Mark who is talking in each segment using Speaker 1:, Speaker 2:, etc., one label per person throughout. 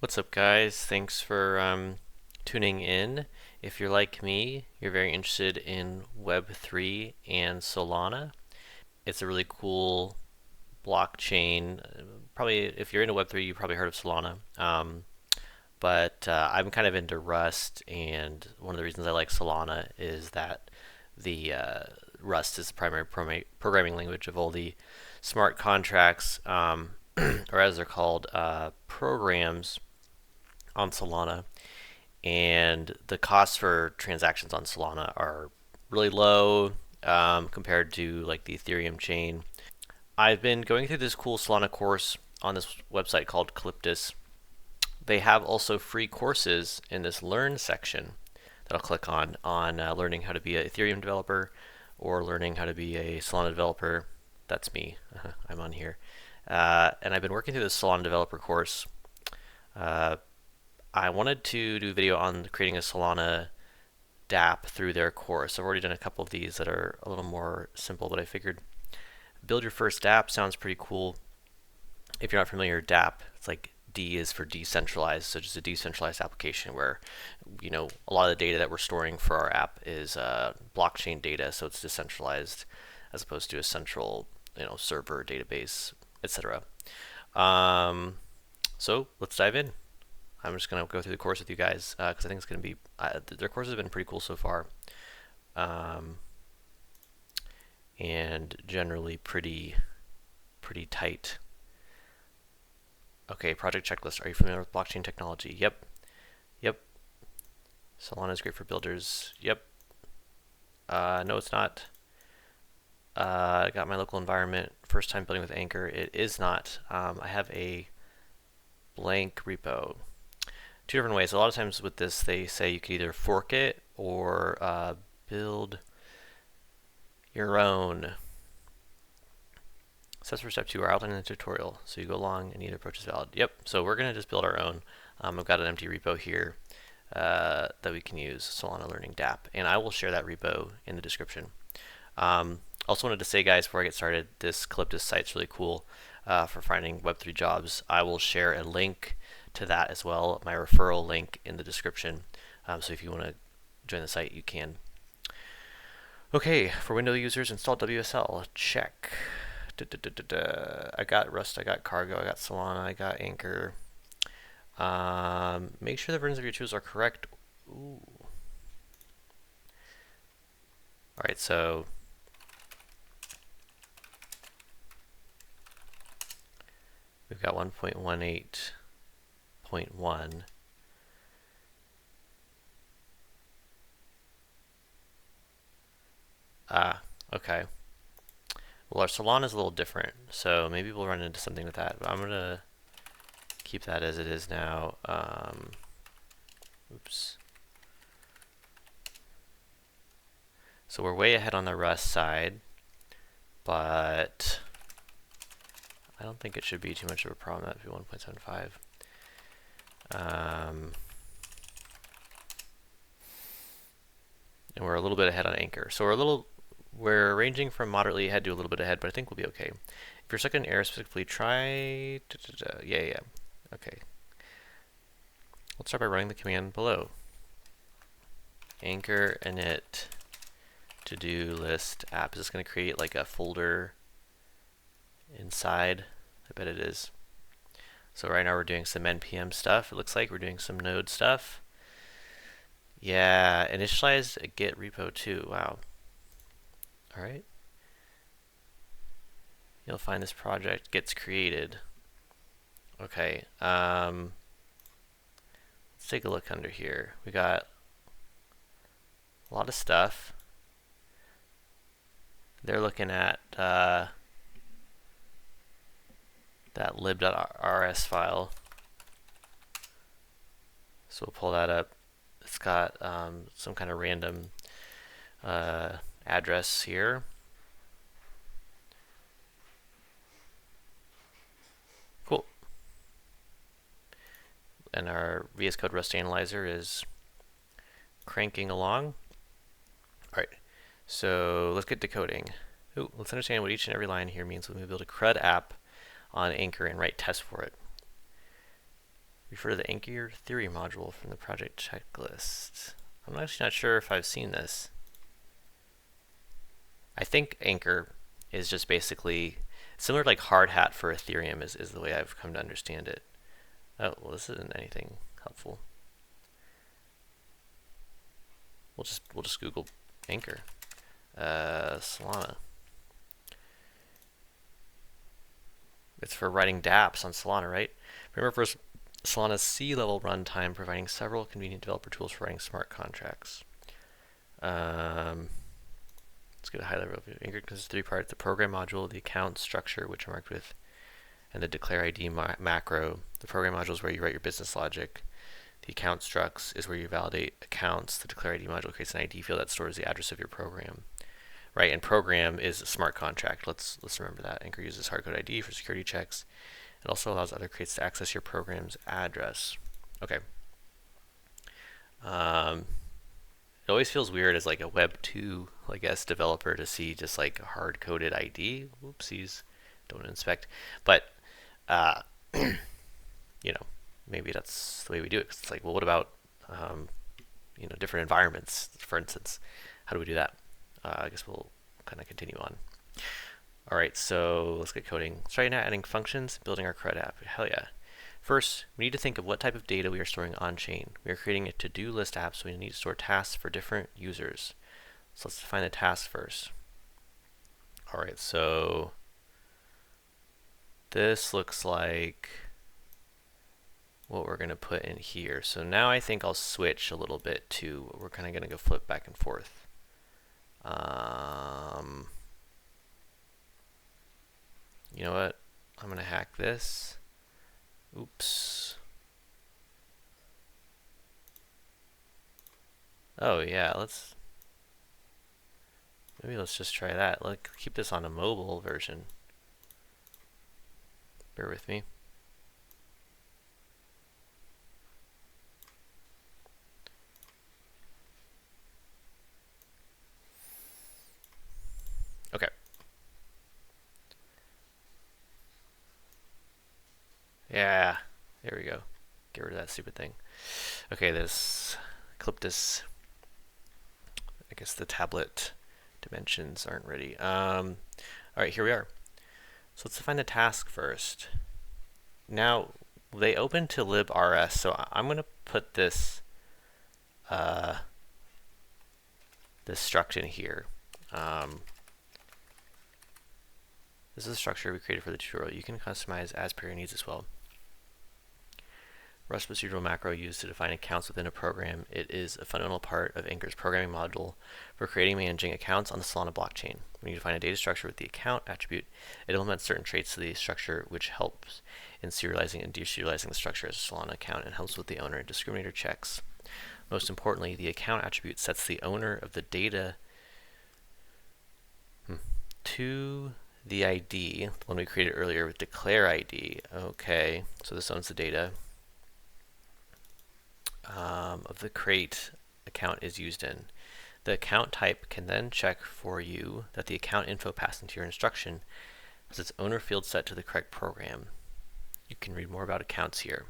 Speaker 1: What's up, guys? Thanks for tuning in. If you're like me, you're very interested in Web3 and Solana. It's a really cool blockchain. Probably, if you're into Web3, you probably heard of Solana. But I'm kind of into Rust, and one of the reasons I like Solana is that the Rust is the primary programming language of all the smart contracts, or as they're called, programs on Solana, and the costs for transactions on Solana are really low compared to like the Ethereum chain. I've been going through this cool Solana course on this website called Calyptus. They have also free courses in this Learn section that I'll click on learning how to be an Ethereum developer or learning how to be a Solana developer. That's me. I'm on here. And I've been working through this Solana developer course. I wanted to do a video on creating a Solana DApp through their course. I've already done a couple of these that are a little more simple, but I figured build your first DApp sounds pretty cool. If you're not familiar, DApp, it's like D is for decentralized, so just a decentralized application where, a lot of the data that we're storing for our app is blockchain data, so it's decentralized as opposed to a central, server, database, etc. So let's dive in. I'm just going to go through the course with you guys because I think it's going to be, their course has been pretty cool so far. And generally pretty tight. Okay, project checklist. Are you familiar with blockchain technology? Yep. Solana is great for builders. Yep. No, it's not. I got my local environment. First time building with Anchor. It is not. I have a blank repo. Two different ways. A lot of times with this, they say you can either fork it or build your own. Steps for step 2 are outlined in the tutorial. So you go along and either approach is valid. Yep. So we're going to just build our own. I've got an empty repo here that we can use, Solana Learning DApp, and I will share that repo in the description. Also wanted to say, guys, before I get started, this Calyptus site's really cool for finding Web3 jobs. I will share a link to that as well, my referral link in the description. So if you want to join the site, you can. Okay, for Windows users, install WSL. Check. I got Rust, I got Cargo, I got Solana, I got Anchor. Make sure the versions of your tools are correct. Ooh. Alright, so we've got 1.18.1. Okay. Well, our Solana is a little different, so maybe we'll run into something with that. But I'm going to keep that as it is now. Oops. So we're way ahead on the Rust side, but I don't think it should be too much of a problem. That would be 1.75. And we're a little bit ahead on Anchor. So we're ranging from moderately ahead to a little bit ahead, but I think we'll be okay. If you're stuck in an error, specifically try. Yeah. Okay. Let's start by running the command below. Anchor init to-do list app. Is this going to create like a folder inside? I bet it is. So right now we're doing some npm stuff. It looks like we're doing some node stuff. Yeah, initialized a git repo too. Wow. All right. You'll find this project gets created. Okay. Let's take a look under here. We got a lot of stuff. They're looking at that lib.rs file. So we'll pull that up. It's got some kind of random address here. Cool. And our VS Code Rust Analyzer is cranking along. Alright, so let's get decoding. Ooh, let's understand what each and every line here means when we build a CRUD app on Anchor and write tests for it. Refer to the Anchor theory module from the project checklist. I'm actually not sure if I've seen this. I think Anchor is just basically similar to like hard hat for Ethereum is the way I've come to understand it. Oh, well, this isn't anything helpful. We'll just Google Anchor. Solana. It's for writing dApps on Solana, right? Remember, for Solana's C-level runtime, providing several convenient developer tools for writing smart contracts. Let's get a high level overview. Anchor consists of three parts: the program module, the account structure, which are marked with, and the declare ID macro. The program module is where you write your business logic. The account structs is where you validate accounts. The declare ID module creates an ID field that stores the address of your program. Right, and program is a smart contract. Let's remember that. Anchor uses hardcode ID for security checks. It also allows other crates to access your program's address. Okay. It always feels weird as like a Web 2, I guess, developer to see just like a hard-coded ID. Whoopsies, don't inspect. But, you know, maybe that's the way we do it. 'Cause it's like, well, what about, different environments, for instance? How do we do that? I guess we'll kind of continue on. All right, so let's get coding. Starting out adding functions, building our CRUD app. Hell yeah. First, we need to think of what type of data we are storing on-chain. We are creating a to-do list app, so we need to store tasks for different users. So let's define the task first. All right, so this looks like what we're going to put in here. So now I think I'll switch a little bit to, we're kind of going to go flip back and forth. You know what? I'm going to hack this. Oops. Oh yeah, maybe let's just try that. Let's keep this on a mobile version. Bear with me. Okay. Yeah, there we go. Get rid of that stupid thing. Okay, clip this. I guess the tablet dimensions aren't ready. All right, here we are. So let's define the task first. Now, they open to librs, so I'm going to put this struct in here. This is a structure we created for the tutorial. You can customize as per your needs as well. Rust procedural macro used to define accounts within a program. It is a fundamental part of Anchor's programming module for creating and managing accounts on the Solana blockchain. When you define a data structure with the account attribute, it implements certain traits to the structure, which helps in serializing and deserializing the structure as a Solana account and helps with the owner discriminator checks. Most importantly, the account attribute sets the owner of the data to the ID, the one we created earlier with declare ID. Okay, so this owns the data of the crate account is used in. The account type can then check for you that the account info passed into your instruction has its owner field set to the correct program. You can read more about accounts here.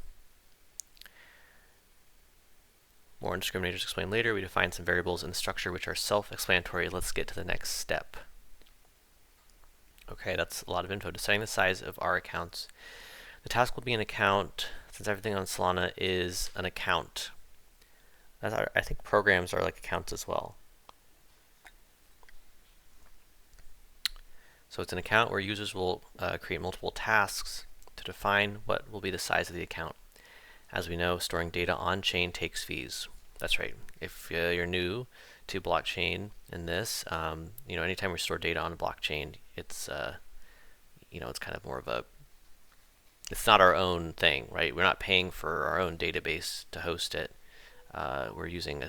Speaker 1: More on discriminators explained later. We define some variables in the structure which are self-explanatory. Let's get to the next step. Okay, that's a lot of info. Deciding the size of our accounts. The task will be an account, since everything on Solana is an account. I think programs are like accounts as well. So it's an account where users will create multiple tasks to define what will be the size of the account. As we know, storing data on-chain takes fees. That's right. If you're new to blockchain in this, anytime we store data on a blockchain, it's it's kind of more of it's not our own thing, right? We're not paying for our own database to host it. We're using a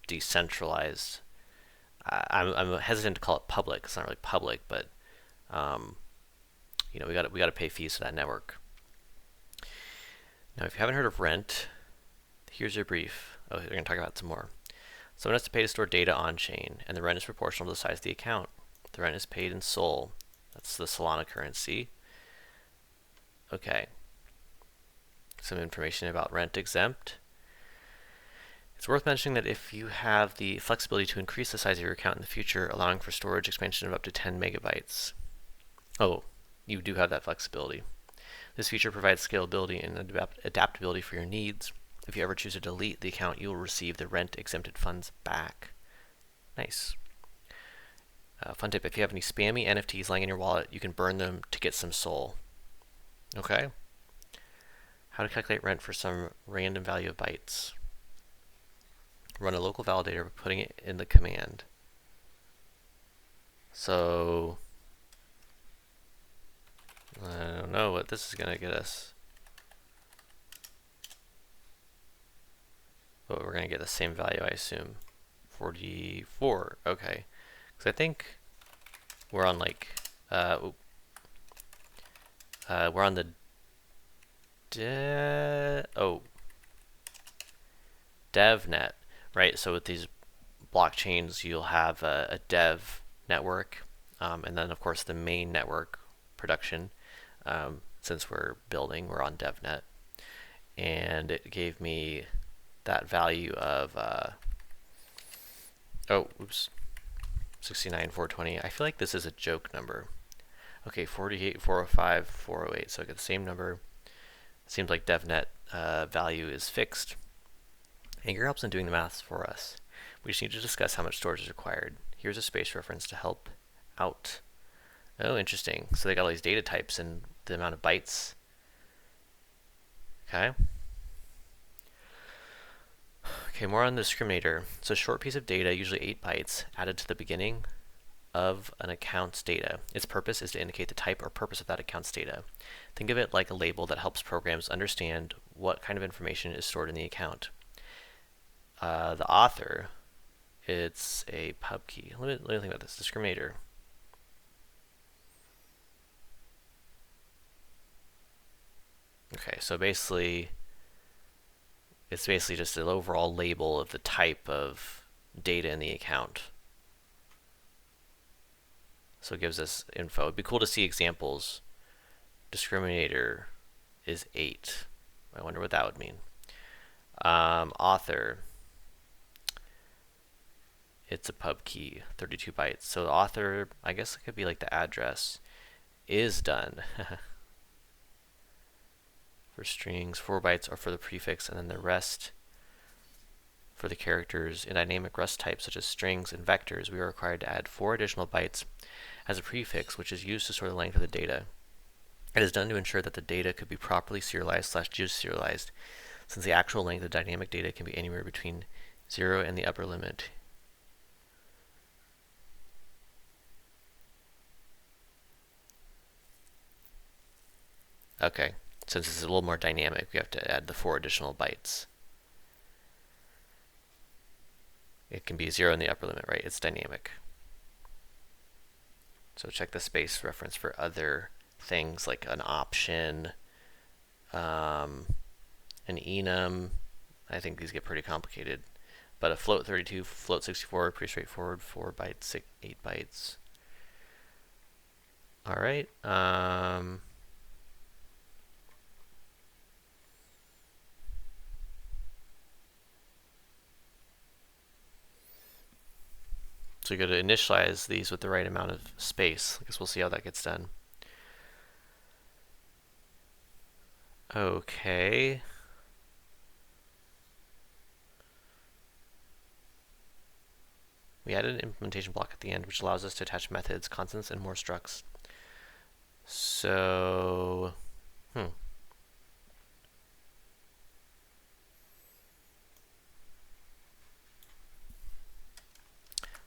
Speaker 1: decentralized. I'm hesitant to call it public. It's not really public, but we got to pay fees to that network. Now, if you haven't heard of rent, here's your brief. Oh, we're going to talk about some more. Someone has to pay to store data on-chain, and the rent is proportional to the size of the account. The rent is paid in Sol. That's the Solana currency. Okay. some information about rent exempt. It's worth mentioning that if you have the flexibility to increase the size of your account in the future, allowing for storage expansion of up to 10 megabytes. Oh, you do have that flexibility. This feature provides scalability and adaptability for your needs. If you ever choose to delete the account, you will receive the rent exempted funds back. Nice. Fun tip, if you have any spammy NFTs lying in your wallet, you can burn them to get some soul. Okay. How to calculate rent for some random value of bytes. Run a local validator by putting it in the command. So, I don't know what this is going to get us. But we're going to get the same value, I assume. 44, okay. Because I think we're on like, we're on the DevNet, right? So with these blockchains, you'll have a dev network, and then of course the main network production. Since we're we're on DevNet, and it gave me that value of 69,420. I feel like this is a joke number. Okay, 48, 405, 408. So I get the same number. Seems like DevNet value is fixed. Anchor helps in doing the maths for us. We just need to discuss how much storage is required. Here's a space reference to help out. Oh, interesting. So they got all these data types and the amount of bytes. Okay. Okay, more on the discriminator. It's a short piece of data, usually 8 bytes, added to the beginning of an account's data. Its purpose is to indicate the type or purpose of that account's data. Think of it like a label that helps programs understand what kind of information is stored in the account. The author, it's a pub key. Let me think about this. Discriminator. Okay, so basically, it's basically just an overall label of the type of data in the account. So it gives us info. It'd be cool to see examples. Discriminator is 8. I wonder what that would mean. Author, it's a pub key, 32 bytes. So the author, I guess it could be like the address, is done. For strings, 4 bytes are for the prefix, and then the rest for the characters. In dynamic Rust types such as strings and vectors, we are required to add 4 additional bytes as a prefix, which is used to store the length of the data. It is done to ensure that the data could be properly serialized/deserialized, since the actual length of dynamic data can be anywhere between 0 and the upper limit. Okay. Since it's a little more dynamic, we have to add the 4 additional bytes. It can be 0 in the upper limit, right? It's dynamic. So check the space reference for other things like an option, an enum. I think these get pretty complicated. But a float 32, float 64, pretty straightforward. 4 bytes, 8 bytes. All right. So you got to initialize these with the right amount of space. I guess we'll see how that gets done. Okay. We added an implementation block at the end, which allows us to attach methods, constants, and more structs. So,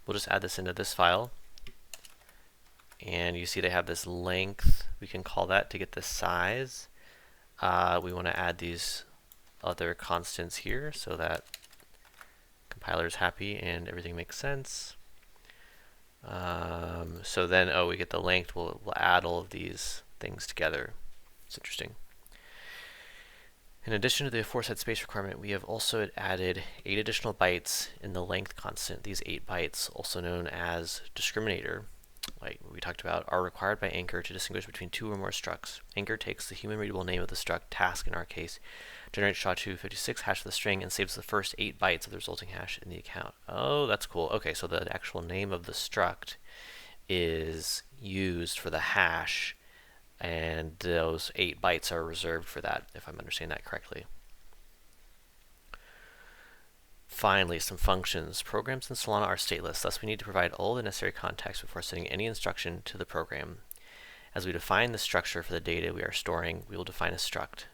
Speaker 1: we'll just add this into this file. And you see they have this length. We can call that to get the size. We want to add these other constants here so that compiler is happy and everything makes sense. So then, we get the length. We'll add all of these things together. It's interesting. In addition to the aforesaid space requirement, we have also added 8 additional bytes in the length constant. These 8 bytes, also known as discriminator, like we talked about, are required by Anchor to distinguish between two or more structs. Anchor takes the human readable name of the struct, task in our case, generates SHA-256 hash of the string, and saves the first 8 bytes of the resulting hash in the account. Oh, that's cool. Okay, so the actual name of the struct is used for the hash, and those 8 bytes are reserved for that, if I'm understanding that correctly. Finally, some functions. Programs in Solana are stateless, thus we need to provide all the necessary context before sending any instruction to the program. As we define the structure for the data we are storing, we will define a struct.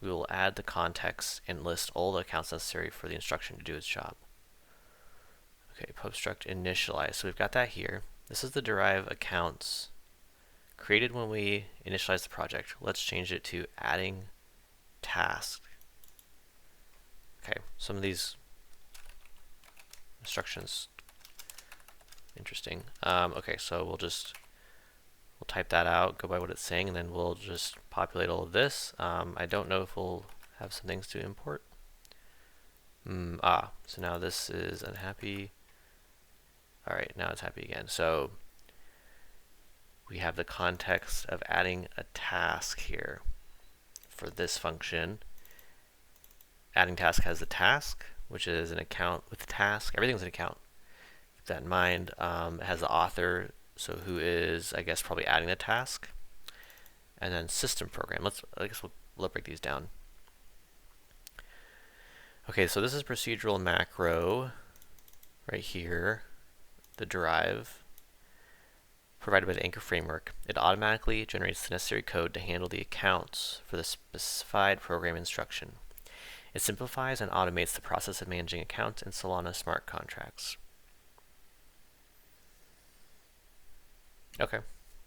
Speaker 1: We will add the context and list all the accounts necessary for the instruction to do its job. Okay, pub struct initialize. So we've got that here. This is the derive accounts created when we initialize the project. Let's change it to adding task. Okay, some of these instructions, interesting. Okay, so we'll type that out, go by what it's saying, and then we'll just populate all of this. I don't know if we'll have some things to import. So now this is unhappy. All right, now it's happy again. So we have the context of adding a task here for this function. Adding task has the task, which is an account with the task. Everything's an account. Keep that in mind. It has the author, so who is, I guess, probably adding the task. And then system program. I guess we'll break these down. Okay, so this is procedural macro right here, the derive, provided by the Anchor framework. It automatically generates the necessary code to handle the accounts for the specified program instruction. It simplifies and automates the process of managing accounts in Solana smart contracts. Okay,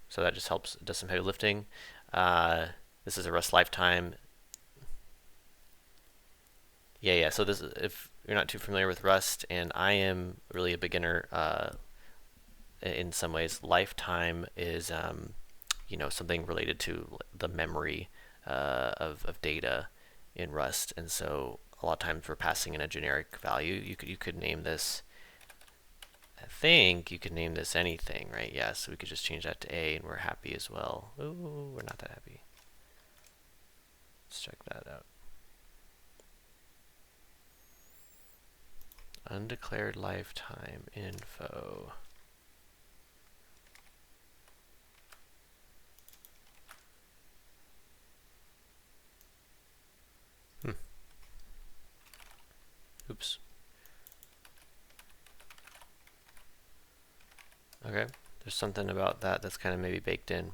Speaker 1: so that just helps, does some heavy lifting. This is a Rust lifetime. Yeah, so this, if you're not too familiar with Rust, and I am really a beginner in some ways, lifetime is something related to the memory of data in Rust, and so a lot of times we're passing in a generic value. You could name this, I think you could name this anything, right? Yeah, so we could just change that to A, and we're happy as well. Ooh, we're not that happy. Let's check that out. Undeclared lifetime info. Oops. Okay, there's something about that that's kind of maybe baked in.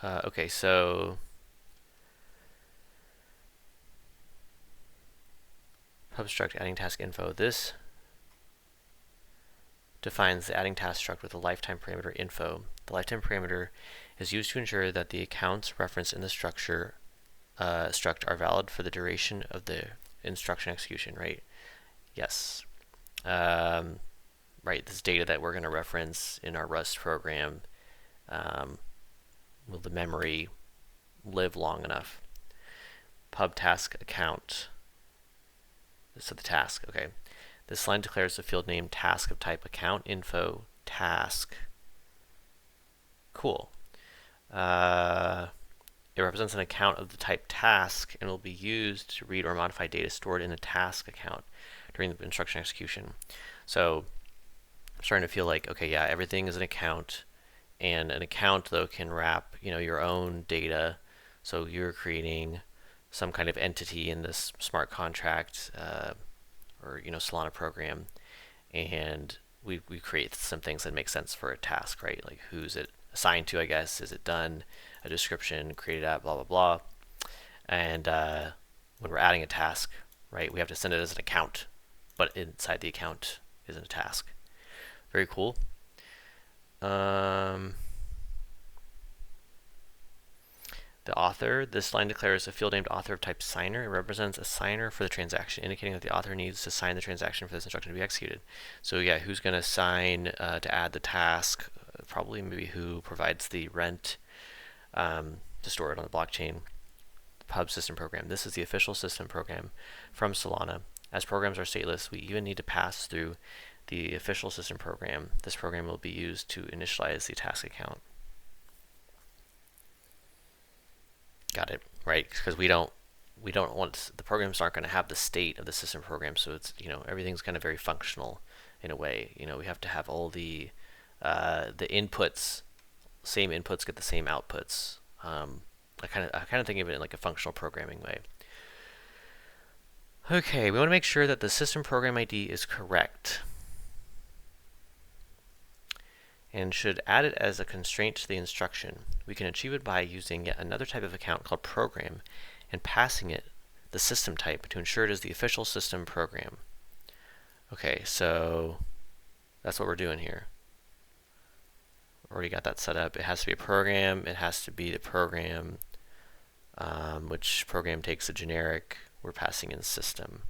Speaker 1: Okay, so pub struct adding task info. This defines the adding task struct with a lifetime parameter info. The lifetime parameter is used to ensure that the accounts referenced in the struct are valid for the duration of the instruction execution, right? Yes. Right, this data that we're going to reference in our Rust program, will the memory live long enough? Pub task account. So the task, okay. This line declares the field name task of type account info task. Cool. It represents an account of the type task and will be used to read or modify data stored in a task account during the instruction execution. So I'm starting to feel like, okay, yeah, everything is an account, and an account though can wrap, your own data. So you're creating some kind of entity in this smart contract or Solana program, and we create some things that make sense for a task, right? Like who's it assigned to, I guess, is it done, a description, created at, blah, blah, blah. And when we're adding a task, right, we have to send it as an account, but inside the account isn't a task. Very cool. The author, this line declares a field named author of type signer. It represents a signer for the transaction, indicating that the author needs to sign the transaction for this instruction to be executed. So yeah, who's going to sign to add the task? Probably maybe who provides the rent to store it on the blockchain. Pub system program. This is the official system program from Solana. As programs are stateless, we even need to pass through the official system program, this program will be used to initialize the task account. Got it, right? Because we don't want, the programs aren't going to have the state of the system program, so it's, everything's kind of very functional in a way. We have to have all the inputs, same inputs get the same outputs. I kind of think of it in like a functional programming way. Okay, we want to make sure that the system program ID is correct, and should add it as a constraint to the instruction. We can achieve it by using yet another type of account called program and passing it the system type to ensure it is the official system program. Okay, so that's what we're doing here. Already got that set up. It has to be a program. It has to be the program, which program takes a generic. We're passing in system.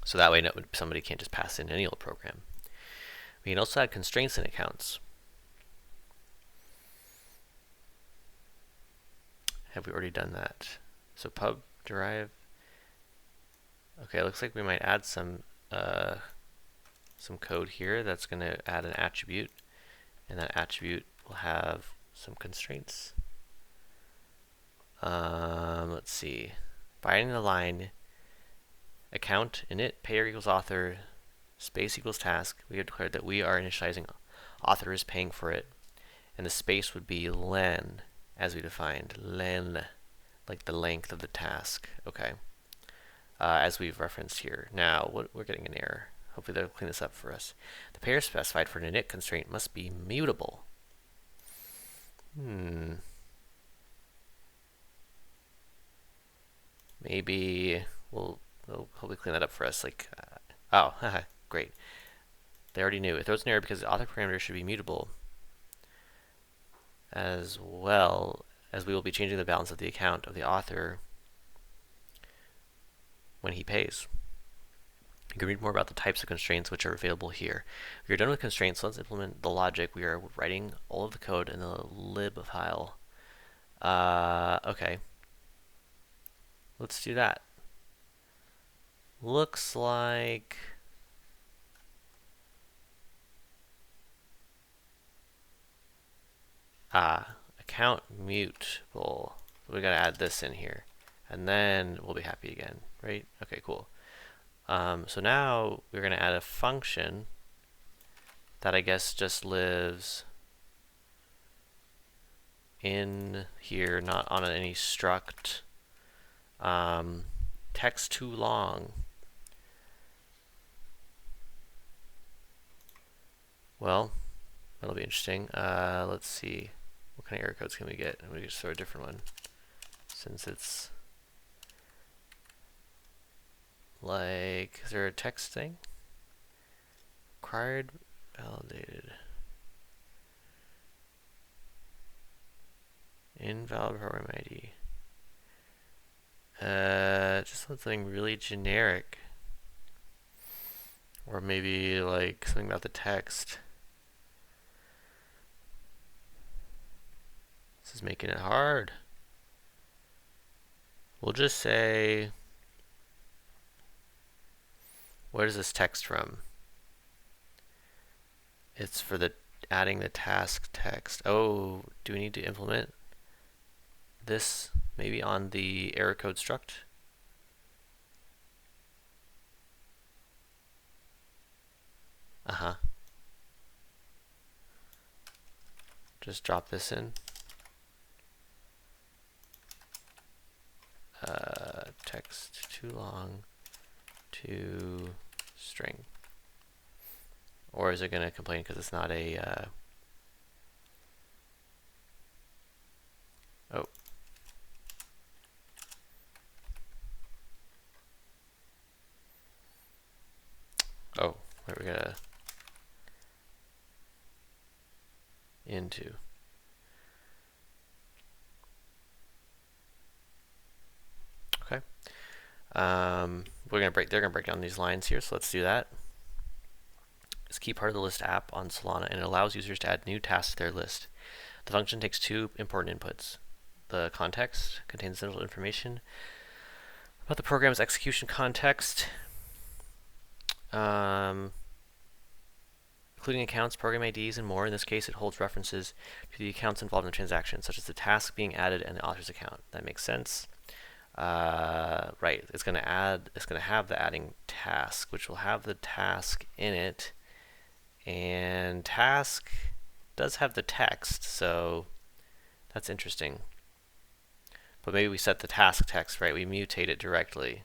Speaker 1: So that way somebody can't just pass in any old program. We can also add constraints in accounts. Have we already done that? So pub derive. Okay, it looks like we might add some code here that's going to add an attribute, and that attribute will have some constraints. Let's see. Binding the line account init payer equals author space equals task. We have declared that we are initializing author is paying for it, and the space would be len, as we defined, len, like the length of the task. Okay, as we've referenced here. Now we're getting an error. Hopefully they'll clean this up for us. The payer specified for an init constraint must be mutable. Maybe they'll hopefully clean that up for us. Like, oh, great. They already knew. It throws an error because the author parameter should be mutable, as well as we will be changing the balance of the account of the author when he pays. You can read more about the types of constraints which are available here. We are done with constraints, so let's implement the logic. We are writing all of the code in the lib file. Okay. Let's do that. Looks like account mutable. So we gotta add this in here, and then we'll be happy again, right? Okay, cool. So now we're gonna add a function that I guess just lives in here, not on any struct. Text too long. Well, that'll be interesting. Let's see. What kind of error codes can we get? And we just throw a different one, since it's like, is there a text thing? Required, validated. Invalid program ID. Just something really generic. Or maybe like something about the text. This is making it hard. We'll just say, where is this text from? It's for the adding the task text. Oh, do we need to implement this maybe on the error code struct? Just drop this in. Text too long to string. Or is it going to complain because it's not a oh. Oh, where we gotta into. Okay. They're gonna break down these lines here, so let's do that. It's a key part of the list app on Solana, and it allows users to add new tasks to their list. The function takes two important inputs. The context contains essential information about the program's execution context. including accounts, program IDs, and more. In this case, it holds references to the accounts involved in the transaction, such as the task being added and the author's account. That makes sense. Right, it's going to have the adding task, which will have the task in it, and task does have the text, so that's interesting. But maybe we set the task text, right? We mutate it directly.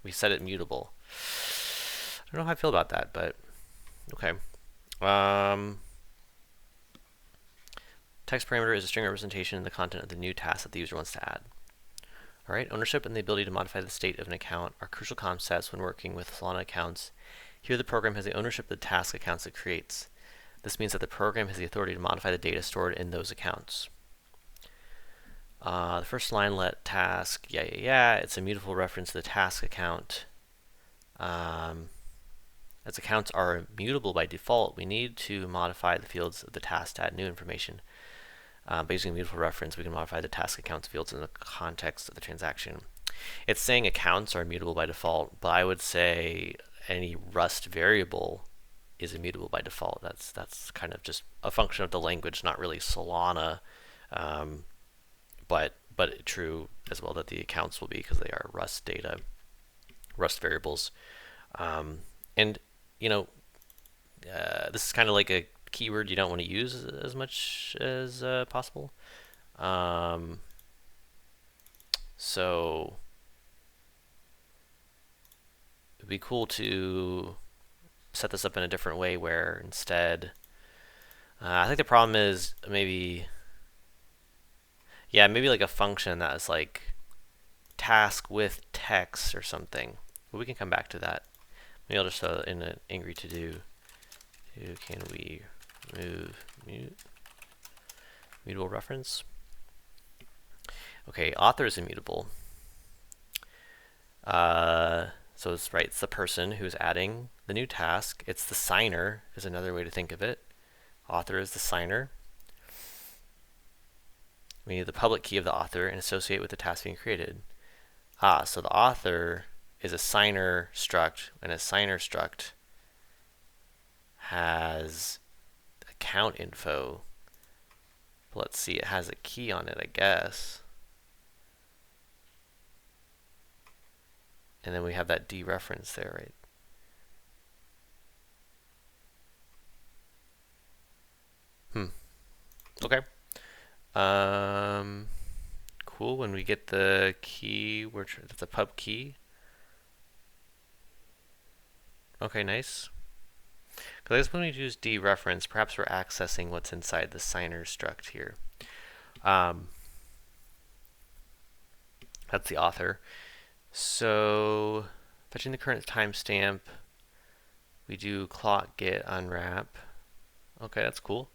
Speaker 1: We set it mutable. I don't know how I feel about that, but okay. Text parameter is a string representation of the content of the new task that the user wants to add. All right, ownership and the ability to modify the state of an account are crucial concepts when working with Solana accounts. Here the program has the ownership of the task accounts it creates. This means that the program has the authority to modify the data stored in those accounts. The first line, let task, it's a mutable reference to the task account. As accounts are mutable by default, we need to modify the fields of the task to add new information. By using a mutable reference, we can modify the task accounts fields in the context of the transaction. It's saying accounts are mutable by default, but I would say any Rust variable is immutable by default. That's kind of just a function of the language, not really Solana, but true as well that the accounts will be because they are Rust data, Rust variables. And you know, this is kind of like a keyword you don't want to use as much as possible. So it'd be cool to set this up in a different way where instead, I think the problem is maybe like a function that is like task with text or something. But we can come back to that. Maybe I'll just throw in an angry to do. Can we remove mutable reference? Okay, author is immutable. So it's right, it's the person who's adding the new task. It's the signer is another way to think of it. Author is the signer. We need the public key of the author and associate with the task being created. So the author is a signer struct, and a signer struct has account info. But let's see, it has a key on it, I guess. And then we have that dereference there, right? Okay. Cool. When we get the key, that's a pub key. Okay, nice. Because when we use dereference, perhaps we're accessing what's inside the signer struct here. That's the author. So fetching the current timestamp, we do clock get unwrap. Okay, that's cool.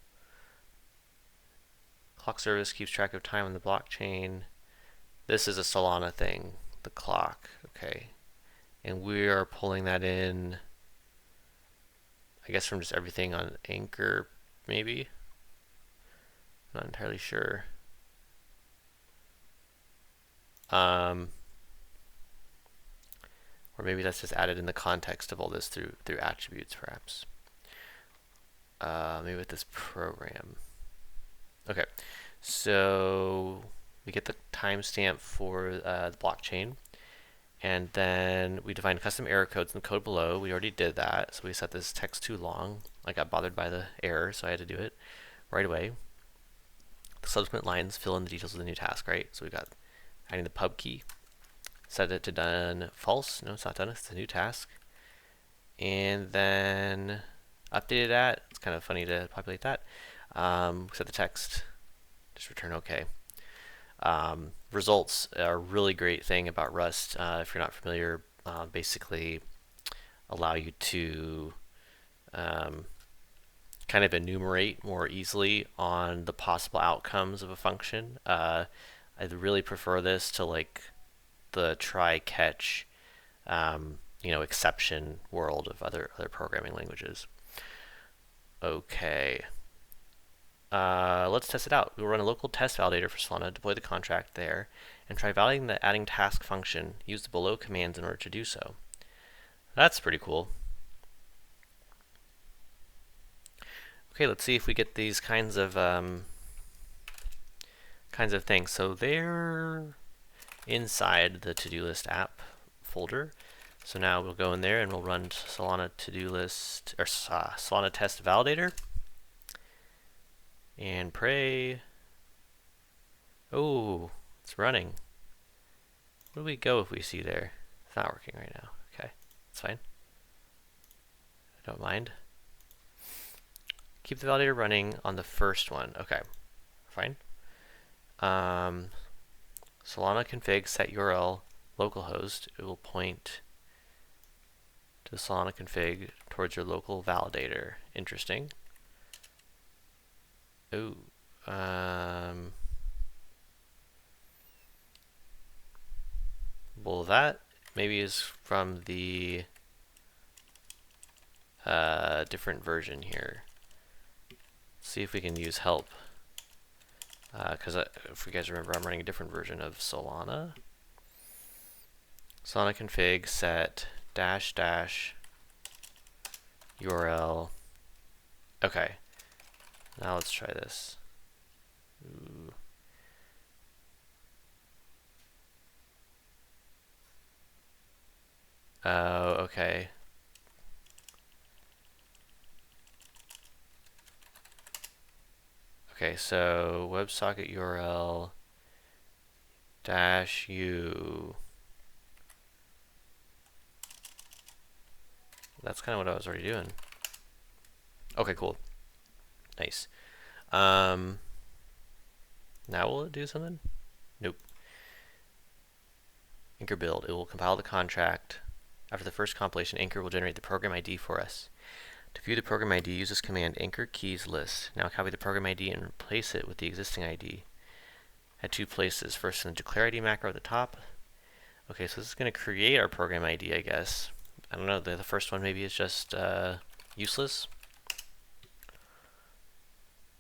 Speaker 1: Clock service keeps track of time on the blockchain. This is a Solana thing, the clock. Okay, and we are pulling that in, I guess, from just everything on Anchor, maybe. Not entirely sure. Or maybe that's just added in the context of all this through attributes, perhaps. Maybe with this program. Okay, so we get the timestamp for the blockchain, and then we define custom error codes in the code below. We already did that, so we set this text too long. I got bothered by the error, so I had to do it right away. The subsequent lines fill in the details of the new task, right? So we got adding the pub key. Set it to done false. No, it's not done. It's a new task. And then updated that. It's kind of funny to populate that. Set the text. Just return OK. Results are a really great thing about Rust. If you're not familiar, basically allow you to kind of enumerate more easily on the possible outcomes of a function. I really prefer this to like the try catch exception world of other programming languages. Okay, let's test it out. We'll run a local test validator for Solana, deploy the contract there, and try validating the adding task function. Use the below commands in order to do so. That's pretty cool. Okay, let's see if we get these kinds of things. So they're inside the to-do list app folder. So now we'll go in there and we'll run Solana to-do list or Solana test validator and pray. Oh, it's running. Where do we go if we see there? It's not working right now. Okay, it's fine. I don't mind. Keep the validator running on the first one. Okay, fine. Solana config set URL localhost. It will point to Solana config towards your local validator. Interesting. Ooh. Well, that maybe is from the different version here. See if we can use help. Because if you guys remember, I'm running a different version of Solana. Solana config set -- URL. Okay. Now let's try this. Ooh. Oh, okay. Okay, so WebSocket URL -u. That's kind of what I was already doing. Okay, cool. Nice. Now will it do something? Nope. Anchor build. It will compile the contract. After the first compilation, Anchor will generate the program ID for us. To view the program ID, use this command anchor keys list. Now copy the program ID and replace it with the existing ID at 2 places. First in the declare ID macro at the top. Okay, so this is going to create our program ID, I guess. I don't know, the first one maybe is just useless.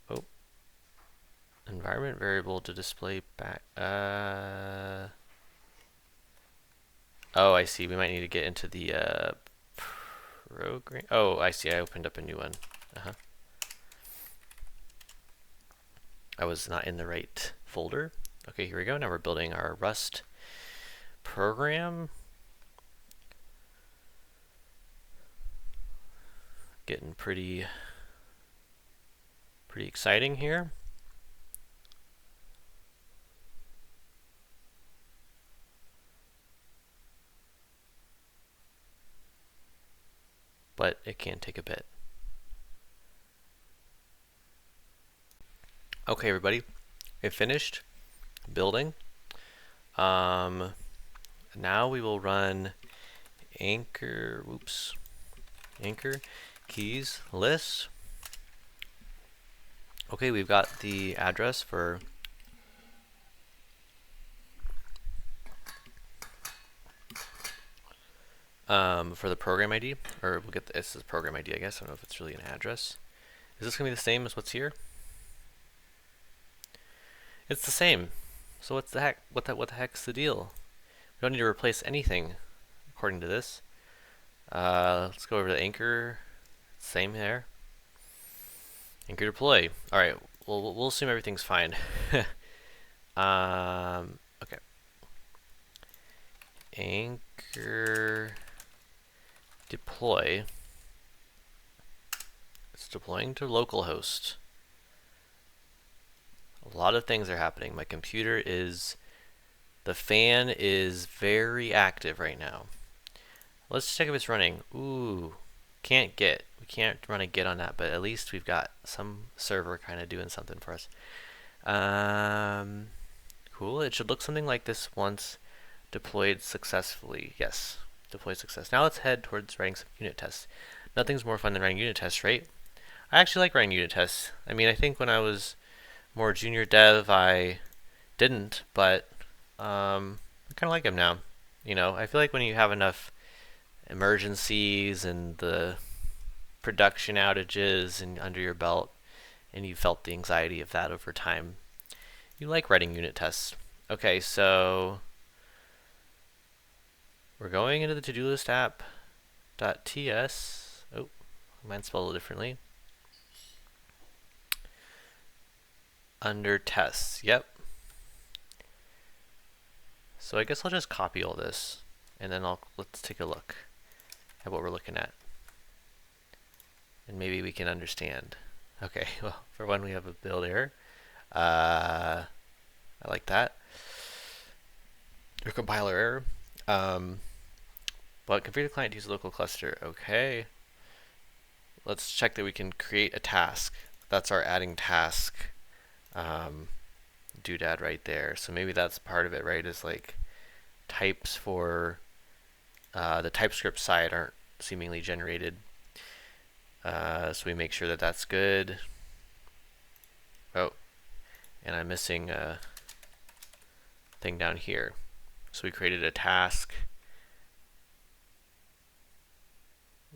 Speaker 1: Oh. Environment variable to display back. Oh, I see. We might need to get into the program. Oh, I see. I opened up a new one. I was not in the right folder. Okay, here we go. Now we're building our Rust program. Getting pretty exciting here. But it can take a bit. Okay, everybody, it finished building. Now we will run anchor keys list. Okay, we've got the address for the program ID, or we'll get this is program ID, I guess. I don't know if it's really an address. Is this gonna be the same as what's here? It's the same. So what's the heck? What the heck's the deal? We don't need to replace anything, according to this. Let's go over to Anchor. Same there. Anchor deploy. All right. Well, we'll assume everything's fine. Okay. Anchor deploy. It's deploying to localhost. A lot of things are happening. My computer the fan is very active right now. Let's check if it's running. Ooh, we can't run a git on that, but at least we've got some server kind of doing something for us. Cool. It should look something like this once deployed successfully. Yes, deployed success. Now let's head towards writing some unit tests. Nothing's more fun than writing unit tests, right? I actually like writing unit tests. I mean, I think when I was more junior dev, I didn't, but I kind of like them now. You know, I feel like when you have enough emergencies and the production outages and under your belt, and you felt the anxiety of that over time, you like writing unit tests. Okay, so we're going into the to-do list app.ts. Oh, mine's spelled differently. Under tests, yep. So I guess I'll just copy all this, and then let's take a look at what we're looking at, and maybe we can understand. Okay, well, for one, we have a build error. I like that. Or compiler error. But configure the client to use a local cluster. Okay. Let's check that we can create a task. That's our adding task doodad right there. So maybe that's part of it, right? Is like types for the TypeScript side aren't seemingly generated. So we make sure that that's good. Oh, and I'm missing a thing down here. So we created a task.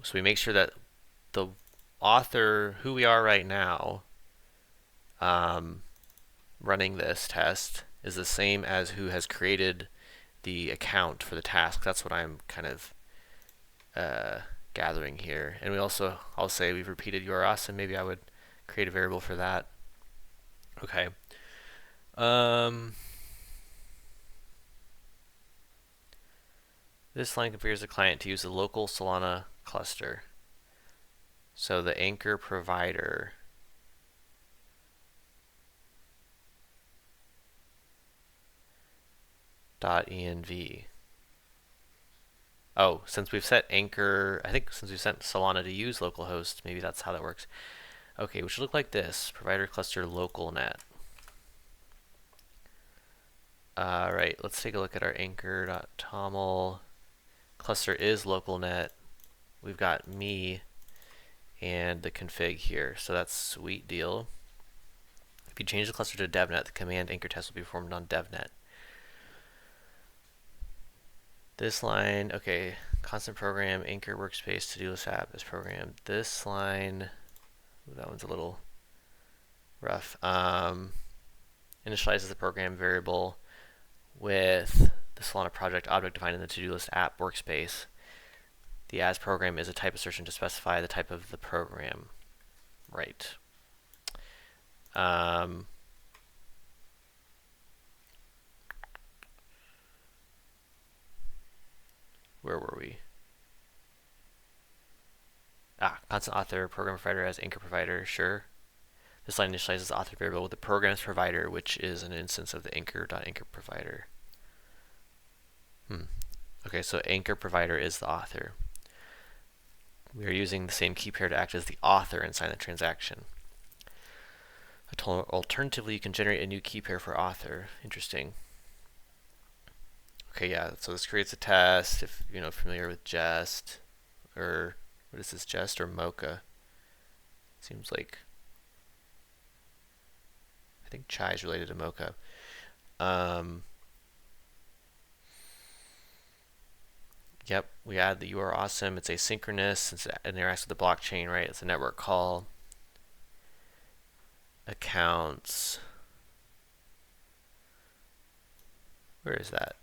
Speaker 1: So we make sure that the author, who we are right now, running this test, is the same as who has created the account for the task. That's what I'm kind of gathering here. And we also, I'll say we've repeated you are awesome. Maybe I would create a variable for that. Okay. This line configures the client to use the local Solana cluster. So the anchor provider .env. Oh, since we've set anchor, I think since we've set Solana to use localhost, maybe that's how that works. Okay, which should look like this: provider cluster localnet. Right, let's take a look at our anchor.toml. Cluster is localnet. We've got me and the config here, so that's sweet deal. If you change the cluster to devnet, the command anchor test will be performed on devnet. This line, okay, constant program, anchor workspace, to-do list app is programmed. This line, ooh, that one's a little rough. Initializes the program variable with the Solana project object defined in the to-do list app workspace. The as program is a type assertion to specify the type of the program. Right. Where were we? Constant author, program provider as anchor provider, sure. This line initializes the author variable with the program's provider, which is an instance of the anchor.anchor provider. Okay, so anchor provider is the author. We are using the same key pair to act as the author and sign the transaction. Alternatively, you can generate a new key pair for author. Interesting. Okay, yeah, so this creates a test, if you're familiar with Jest, or what is this, Jest or Mocha? Seems like, I think Chai is related to Mocha. Yep, we add the you are awesome. It's asynchronous since it interacts with the blockchain, right? It's a network call. Accounts. Where is that?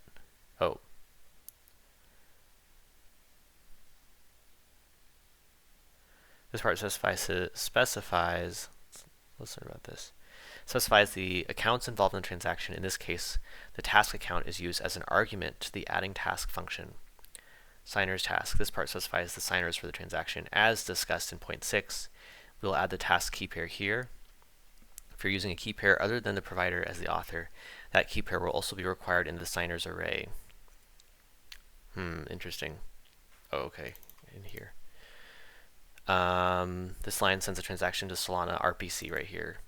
Speaker 1: Oh. This part specifies, let's learn about this. Specifies the accounts involved in the transaction. In this case, the task account is used as an argument to the adding task function. Signer's task. This part specifies the signers for the transaction. As discussed in point 6, we'll add the task key pair here. If you're using a key pair other than the provider as the author, that key pair will also be required in the signers array. Interesting. Oh, okay, in here. This line sends a transaction to Solana RPC right here,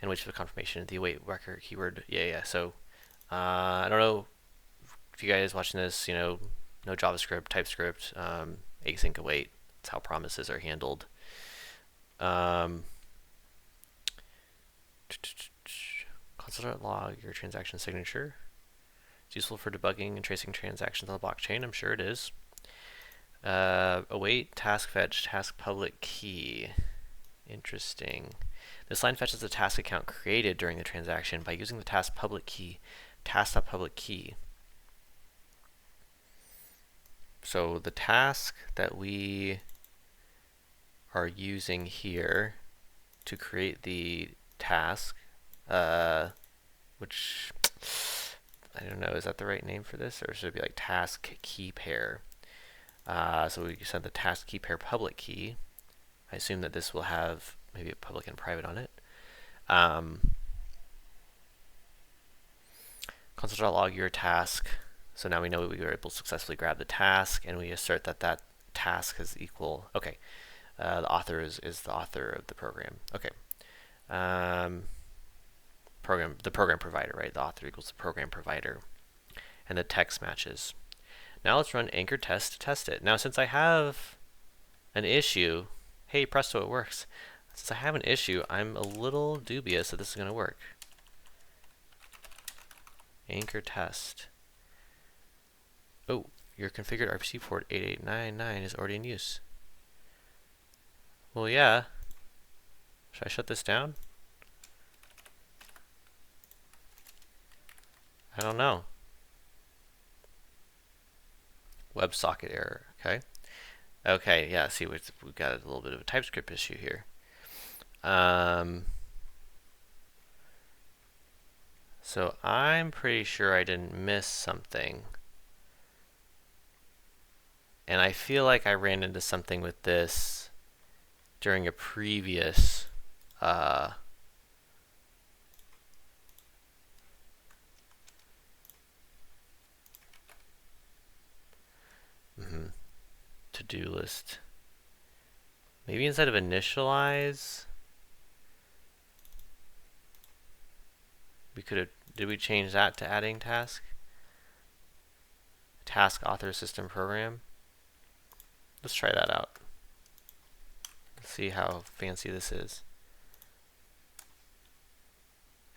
Speaker 1: and waits for the confirmation of the await record keyword. Yeah. So I don't know if you guys watching this, no JavaScript, TypeScript, async await. That's how promises are handled. Console.log your transaction signature. It's useful for debugging and tracing transactions on the blockchain. I'm sure it is. Await task fetch task public key. Interesting. This line fetches the task account created during the transaction by using the task public key, task.public key. So the task that we are using here to create the task which I don't know, is that the right name for this, or should it be like task key pair? So we set the task key pair public key. I assume that this will have maybe a public and private on it. Console.log your task. So now we know we were able to successfully grab the task, and we assert that that task is equal. Okay, the author is the author of the program. Okay, the program provider, right? The author equals the program provider, and the text matches. Now let's run anchor test to test it. Now since I have an issue, hey presto, it works. Since I have an issue, I'm a little dubious that this is going to work. Anchor test. Oh, your configured RPC port 8899 is already in use. Well, yeah. Should I shut this down? I don't know. WebSocket error. Okay. Okay, yeah, see, we've got a little bit of a TypeScript issue here. So I'm pretty sure I didn't miss something. And I feel like I ran into something with this during a previous to-do list. Maybe instead of initialize, we could have, did we change that to adding task? Task author system program. Let's try that out. Let's see how fancy this is.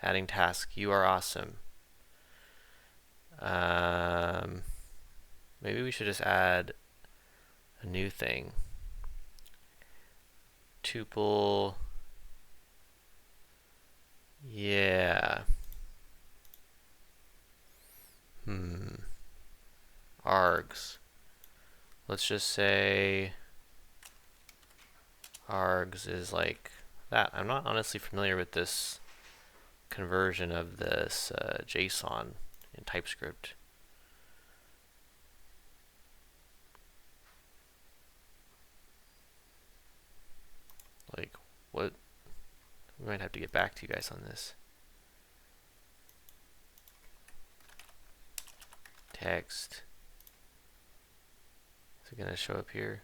Speaker 1: Adding task, you are awesome. Maybe we should just add a new thing. Tuple. Yeah. Args. Let's just say args is like that. I'm not honestly familiar with this conversion of this JSON in TypeScript. Like, what? We might have to get back to you guys on this. Text. Is it going to show up here?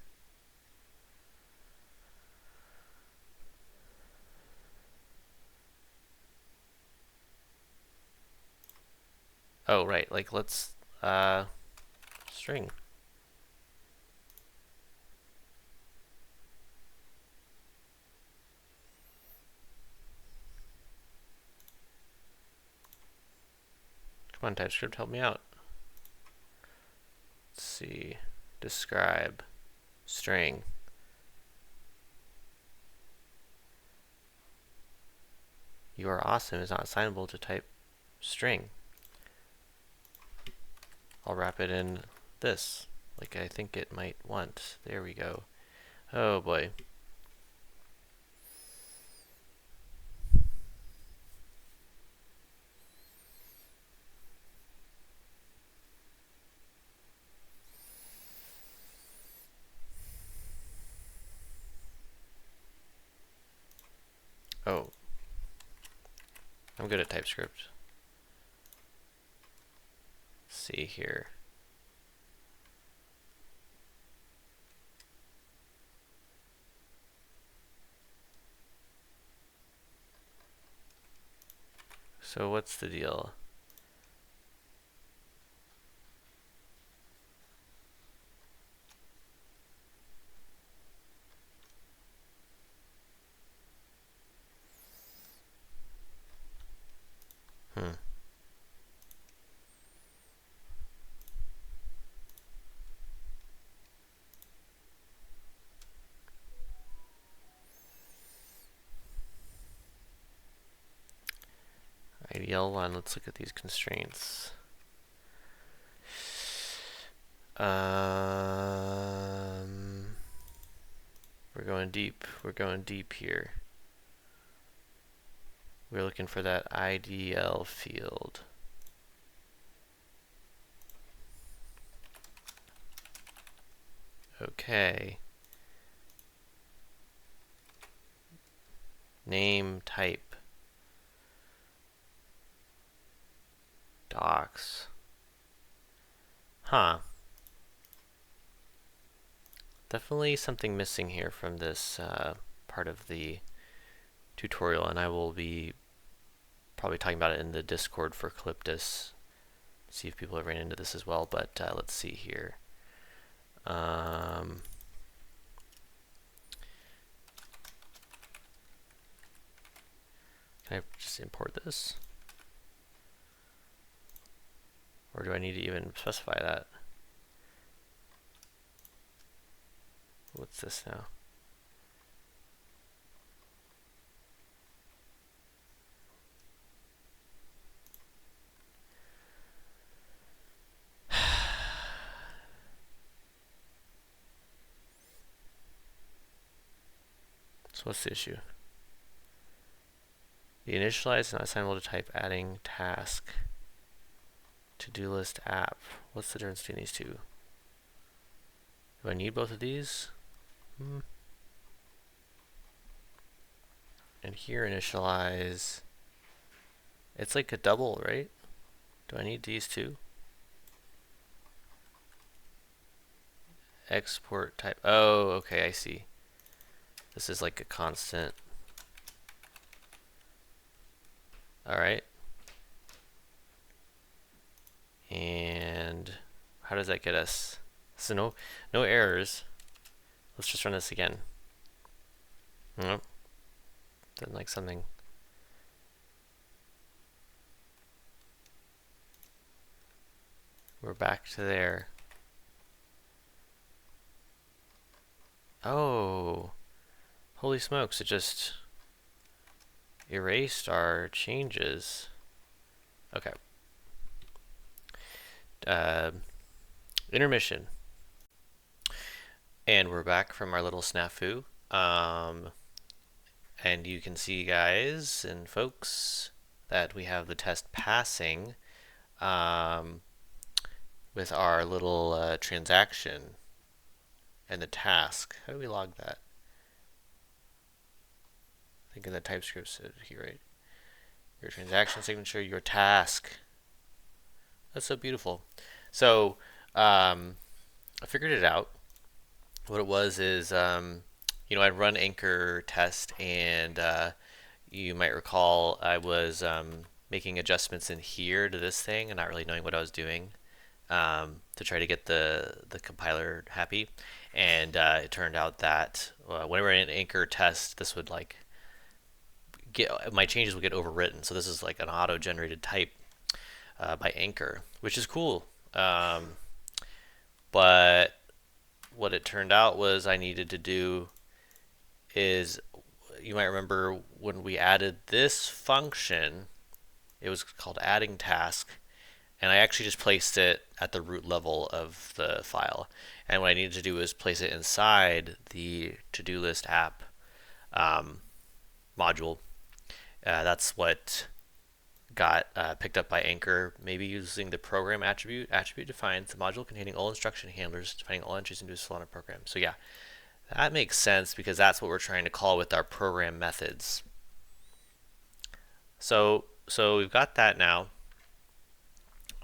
Speaker 1: Oh, right. Like, let's string. Come on, TypeScript, help me out. Let's see. Describe. String. You are awesome is not assignable to type string. I'll wrap it in this, like I think it might want. There we go. Oh boy. Oh. I'm good at TypeScript. Let's see here. So what's the deal? IDL1, let's look at these constraints. We're going deep. We're going deep here. We're looking for that IDL field. Okay. Name type. Docs. Huh. Definitely something missing here from this part of the tutorial, and I will be probably talking about it in the Discord for Calyptus. See if people have ran into this as well, but let's see here. Can I just import this? Or do I need to even specify that? What's this now? So what's the issue? The initialize is not assignable to type adding task. To-do list app. What's the difference between these two? Do I need both of these? And here initialize. It's like a double, right? Do I need these two? Export type. Oh, okay, I see. This is like a constant. Alright. And how does that get us? So no errors. Let's just run this again. Nope. Doesn't like something. We're back to there. Oh, holy smokes, it just erased our changes. Okay. Intermission. And we're back from our little snafu. And you can see, guys and folks, that we have the test passing with our little transaction and the task. How do we log that? I think in the TypeScript said here, right? Your transaction signature, your task. That's so beautiful. So I figured it out. What it was is, you know, I'd run Anchor test, and you might recall I was making adjustments in here to this thing and not really knowing what I was doing to try to get the compiler happy. And it turned out that whenever in an Anchor test, this would like my changes would get overwritten. So this is like an auto-generated type by Anchor, which is cool. But what it turned out was I needed to do is, you might remember when we added this function, it was called adding task, and I actually just placed it at the root level of the file. And what I needed to do was place it inside the to-do list app module. That's what got picked up by Anchor, maybe using the program attribute. Attribute defines the module containing all instruction handlers defining all entries into a Solana program. So yeah, that makes sense because that's what we're trying to call with our program methods. So we've got that now.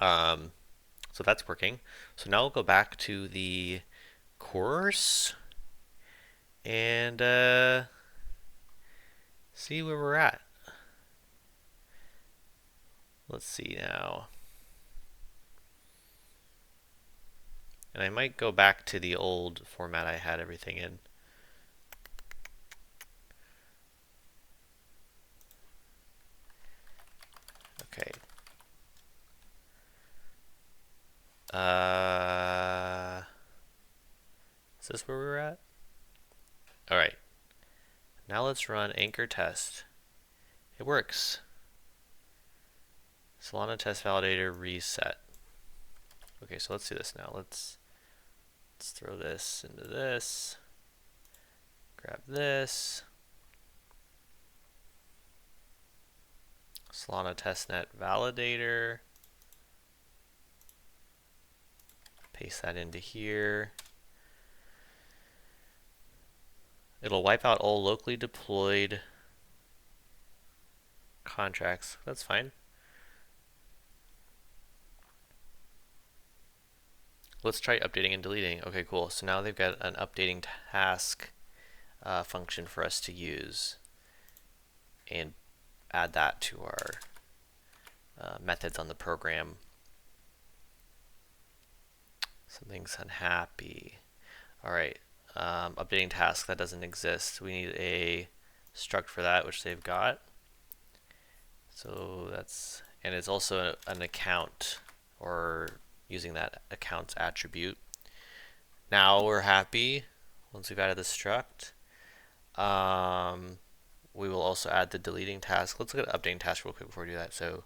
Speaker 1: So that's working. So now we'll go back to the course and see where we're at. Let's see now. And I might go back to the old format I had everything in. Okay. Is this where we were at? All right. Now let's run Anchor test. It works. Solana test validator reset. Okay, so let's do this now. Let's throw this into this. Grab this. Solana testnet validator. Paste that into here. It'll wipe out all locally deployed contracts. That's fine. Let's try updating and deleting. Okay, cool. So now they've got an updating task function for us to use and add that to our methods on the program. Something's unhappy. All right, updating task, that doesn't exist. We need a struct for that, which they've got. So that's, and it's also an account, or using that account's attribute. Now we're happy once we've added the struct. We will also add the deleting task. Let's look at updating task real quick before we do that. So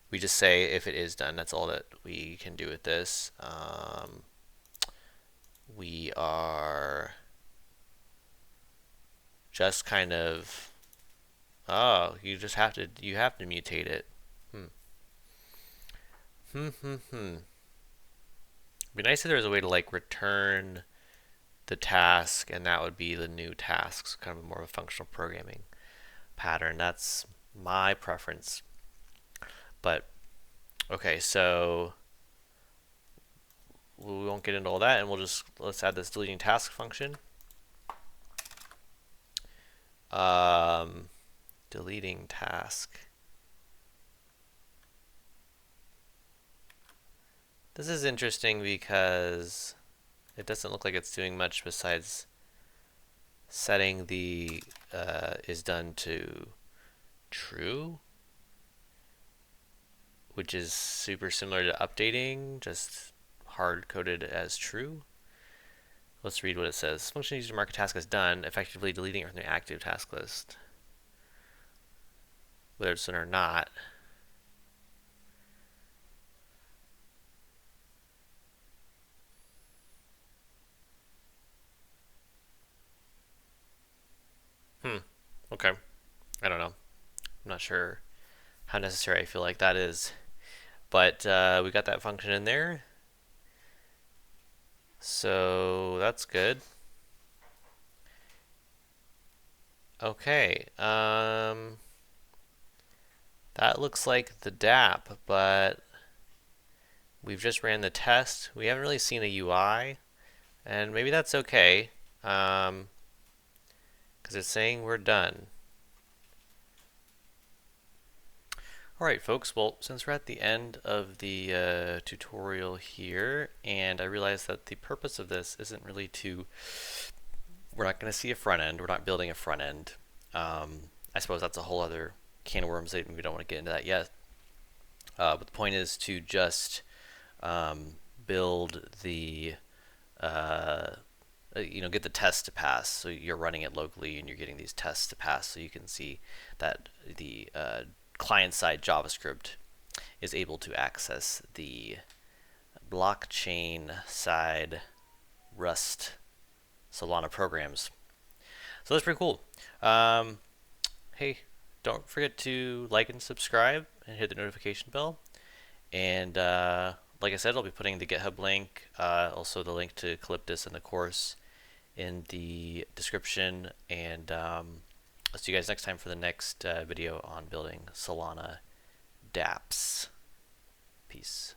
Speaker 1: we just say if it is done. That's all that we can do with this. We are just kind of, oh, you have to mutate it. It'd be nice if there was a way to like return the task, and that would be the new tasks, kind of more of a functional programming pattern. That's my preference. But okay, so we won't get into all that, and let's add this deleting task function. Deleting task. This is interesting because it doesn't look like it's doing much besides setting the is done to true, which is super similar to updating, just hard-coded as true. Let's read what it says. Function used to mark a task as done, effectively deleting it from the active task list. Whether it's done or not. Okay. I don't know. I'm not sure how necessary I feel like that is. But we got that function in there. So that's good. Okay. That looks like the DApp, but we've just ran the test. We haven't really seen a UI, and maybe that's okay, because it's saying we're done. Alright folks, well, since we're at the end of the tutorial here, and I realize that the purpose of this isn't really we're not going to see a front end, we're not building a front end. I suppose that's a whole other can of worms that we don't want to get into that yet. But the point is to just build the, get the test to pass. So you're running it locally and you're getting these tests to pass, so you can see that the client-side JavaScript is able to access the blockchain-side Rust Solana programs. So that's pretty cool. Hey, don't forget to like and subscribe and hit the notification bell. And like I said, I'll be putting the GitHub link, also the link to Calyptus and the course in the description. And I'll see you guys next time for the next video on building Solana DApps. Peace.